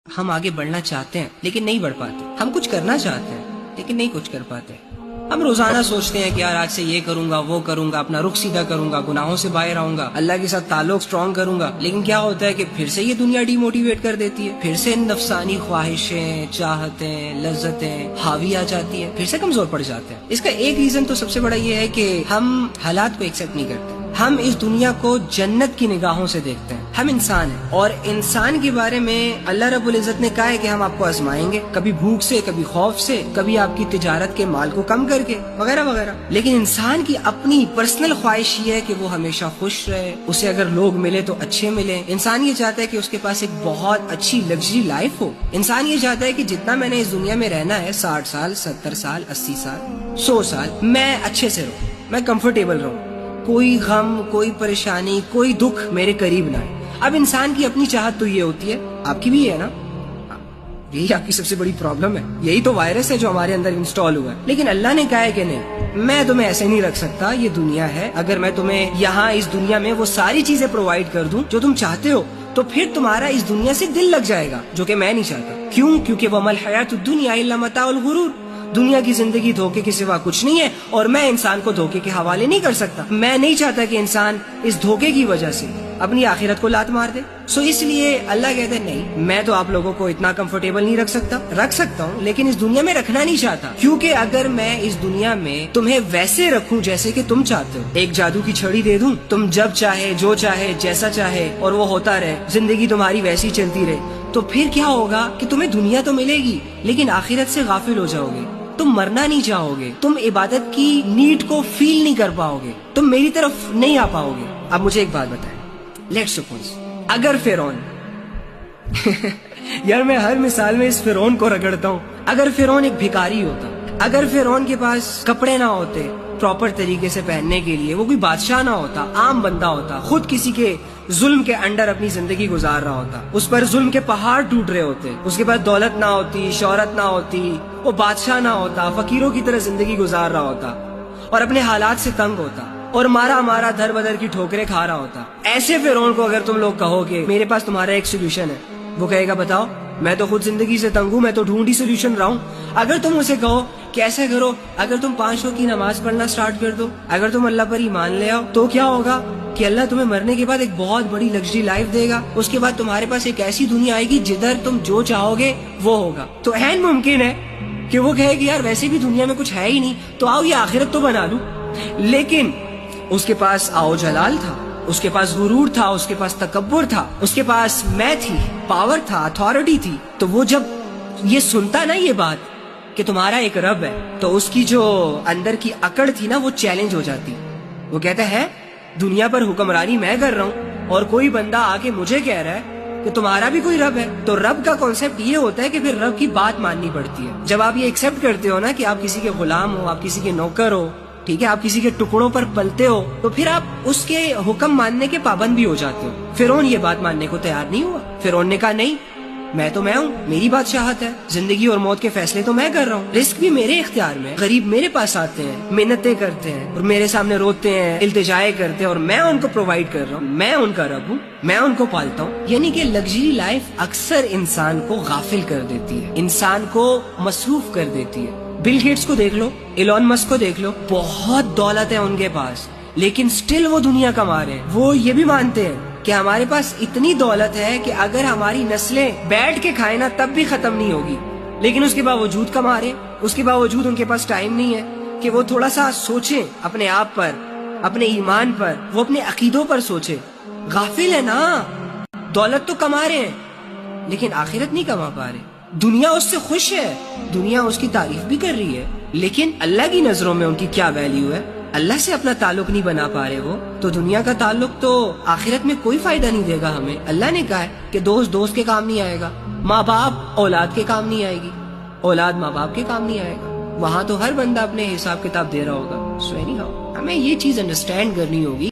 ہم آگے بڑھنا چاہتے ہیں لیکن نہیں بڑھ پاتے. ہم کچھ کرنا چاہتے ہیں لیکن نہیں کچھ کر پاتے. ہم روزانہ سوچتے ہیں کہ یار آج سے یہ کروں گا وہ کروں گا, اپنا رخ سیدھا کروں گا, گناہوں سے باہر آؤں گا, اللہ کے ساتھ تعلق سٹرونگ کروں گا. لیکن کیا ہوتا ہے کہ پھر سے یہ دنیا ڈی موٹیویٹ کر دیتی ہے, پھر سے نفسانی خواہشیں, چاہتیں, لذتیں حاوی آ جاتی ہیں, پھر سے کمزور پڑ جاتے ہیں. اس کا ایک ریزن تو سب سے بڑا یہ ہے کہ ہم حالات کو ایکسپٹ نہیں کرتے. ہم اس دنیا کو جنت کی نگاہوں سے دیکھتے ہیں. ہم انسان ہیں اور انسان کے بارے میں اللہ رب العزت نے کہا ہے کہ ہم آپ کو آزمائیں گے, کبھی بھوک سے, کبھی خوف سے, کبھی آپ کی تجارت کے مال کو کم کر کے, وغیرہ وغیرہ. لیکن انسان کی اپنی پرسنل خواہش یہ ہے کہ وہ ہمیشہ خوش رہے, اسے اگر لوگ ملے تو اچھے ملے. انسان یہ چاہتا ہے کہ اس کے پاس ایک بہت اچھی لگژری لائف ہو. انسان یہ چاہتا ہے کہ جتنا میں نے اس دنیا میں رہنا ہے, 60 سال, 70 سال, 80 سال, 100 سال, میں اچھے سے رہوں, میں کمفرٹیبل رہوں, کوئی غم, کوئی پریشانی, کوئی دکھ میرے قریب نہ ہے. اب انسان کی اپنی چاہت تو یہ ہوتی ہے, آپ کی بھی ہے نا, یہی آپ کی سب سے بڑی پرابلم ہے, یہی تو وائرس ہے جو ہمارے اندر انسٹال ہوا ہے. لیکن اللہ نے کہا ہے کہ نہیں, میں تمہیں ایسے نہیں رکھ سکتا, یہ دنیا ہے, اگر میں تمہیں یہاں اس دنیا میں وہ ساری چیزیں پرووائڈ کر دوں جو تم چاہتے ہو تو پھر تمہارا اس دنیا سے دل لگ جائے گا, جو کہ میں نہیں چاہتا. کیوں؟ کیونکہ وَمَا الْحَيَاةُ الدُّنْيَا إِلَّا مَتَاعُ الْغُرُورِ, دنیا کی زندگی دھوکے کے سوا کچھ نہیں ہے, اور میں انسان کو دھوکے کے حوالے نہیں کر سکتا. میں نہیں چاہتا کہ انسان اس دھوکے کی وجہ سے اپنی آخرت کو لات مار دے. سو اس لیے اللہ کہتے ہیں نہیں, میں تو آپ لوگوں کو اتنا کمفرٹیبل نہیں رکھ سکتا ہوں, لیکن اس دنیا میں رکھنا نہیں چاہتا. کیونکہ اگر میں اس دنیا میں تمہیں ویسے رکھوں جیسے کہ تم چاہتے ہو, ایک جادو کی چھڑی دے دوں, تم جب چاہے, جو چاہے, جیسا چاہے, اور وہ ہوتا رہے, زندگی تمہاری ویسی چلتی رہے, تو پھر کیا ہوگا کہ تمہیں دنیا تو ملے گی لیکن آخرت سے غافل ہو جاؤ گے. تم مرنا نہیں چاہو گے, تم عبادت کی نیڈ کو فیل نہیں کر پاؤ گے, تم میری طرف نہیں آ پاؤ گے. اب مجھے ایک بات بتائیں, لیٹس سپوز اگر فرعون یار میں ہر مثال میں اس فرعون کو رگڑتا ہوں, اگر فرعون ایک بھکاری ہوتا, اگر فرعون کے پاس کپڑے نہ ہوتے پراپر طریقے سے پہننے کے لیے, وہ کوئی بادشاہ نہ ہوتا, عام بندہ ہوتا, خود کسی کے ظلم کے انڈر اپنی زندگی گزار رہا ہوتا, اس پر ظلم کے پہاڑ ٹوٹ رہے ہوتے, اس کے پاس دولت نہ ہوتی, شہرت نہ ہوتی, وہ بادشاہ نہ ہوتا, فقیروں کی طرح زندگی گزار رہا ہوتا اور اپنے حالات سے تنگ ہوتا اور مارا در بدر کی ٹھوکریں کھا رہا ہوتا. ایسے فرعون کو اگر تم لوگ کہو کہ میرے پاس تمہارا ایک سولوشن ہے, وہ کہے گا بتاؤ, میں تو خود زندگی سے تنگ ہوں, میں تو ڈھونڈی سولوشن رہا ہوں. اگر تم اسے کہو کہ ایسا کرو, اگر تم 5 وقت کی نماز پڑھنا سٹارٹ کر دو, اگر تم اللہ پر ایمان لے آؤ, تو کیا ہوگا کہ اللہ تمہیں مرنے کے بعد ایک بہت بڑی لگژری لائف دے گا. اس کے بعد تمہارے پاس ایک ایسی دنیا آئے گی جدھر تم جو چاہو گے وہ ہوگا. تو عین ممکن ہے کہ وہ کہے کہ یار ویسے بھی دنیا میں کچھ ہے ہی نہیں, تو آؤ یہ آخرت تو بنا لوں. لیکن اس کے پاس آؤ جلال تھا, اس کے پاس غرور تھا, اس کے پاس تکبر تھا, اس کے پاس میں تھی, پاور تھا, اتھارٹی تھی. تو وہ جب یہ سنتا نا یہ بات کہ تمہارا ایک رب ہے, تو اس کی جو اندر کی اکڑ تھی نا وہ چیلنج ہو جاتی. وہ کہتا ہے دنیا پر حکمرانی میں کر رہا ہوں اور کوئی بندہ آ کے مجھے کہہ رہا ہے کہ تمہارا بھی کوئی رب ہے. تو رب کا کانسیپٹ یہ ہوتا ہے کہ پھر رب کی بات ماننی پڑتی ہے. جب آپ یہ ایکسپٹ کرتے ہو نا کہ آپ کسی کے غلام ہو, آپ کسی کے نوکر ہو, ٹھیک ہے, آپ کسی کے ٹکڑوں پر پلتے ہو, تو پھر آپ اس کے حکم ماننے کے پابند بھی ہو جاتے ہو. فرعون یہ بات ماننے کو تیار نہیں ہوا. فرعون نے کہا نہیں, میں تو میں ہوں, میری بادشاہت ہے, زندگی اور موت کے فیصلے تو میں کر رہا ہوں, رزق بھی میرے اختیار میں, غریب میرے پاس آتے ہیں, منتیں کرتے ہیں اور میرے سامنے روتے ہیں, التجائے کرتے ہیں, اور میں ان کو پرووائڈ کر رہا ہوں, میں ان کا رب ہوں, میں ان کو پالتا ہوں. یعنی کہ لگژری لائف اکثر انسان کو غافل کر دیتی ہے, انسان کو مصروف کر دیتی ہے. بل گیٹس کو دیکھ لو, ایلون مسک کو دیکھ لو, بہت دولت ہے ان کے پاس, لیکن سٹل وہ دنیا کما رہے ہیں. وہ یہ بھی مانتے ہیں کہ ہمارے پاس اتنی دولت ہے کہ اگر ہماری نسلیں بیٹھ کے کھائیں نا تب بھی ختم نہیں ہوگی, لیکن اس کے باوجود کما رہے. اس کے باوجود ان کے پاس ٹائم نہیں ہے کہ وہ تھوڑا سا سوچیں اپنے آپ پر, اپنے ایمان پر, وہ اپنے عقیدوں پر سوچیں. غافل ہے نا, دولت تو کما رہے ہیں لیکن آخرت نہیں کما پا رہے. دنیا اس سے خوش ہے, دنیا اس کی تعریف بھی کر رہی ہے, لیکن اللہ کی نظروں میں ان کی کیا ویلیو ہے؟ اللہ سے اپنا تعلق نہیں بنا پا رہے وہ, تو دنیا کا تعلق تو آخرت میں کوئی فائدہ نہیں دے گا ہمیں. اللہ نے کہا ہے کہ دوست کے کام نہیں آئے گا, ماں باپ اولاد کے کام نہیں آئے گی, اولاد ماں باپ کے کام نہیں آئے گا. وہاں تو ہر بندہ اپنے حساب کتاب دے رہا ہوگا. سو اینی ہاؤ ہمیں یہ چیز انڈرسٹینڈ کرنی ہوگی.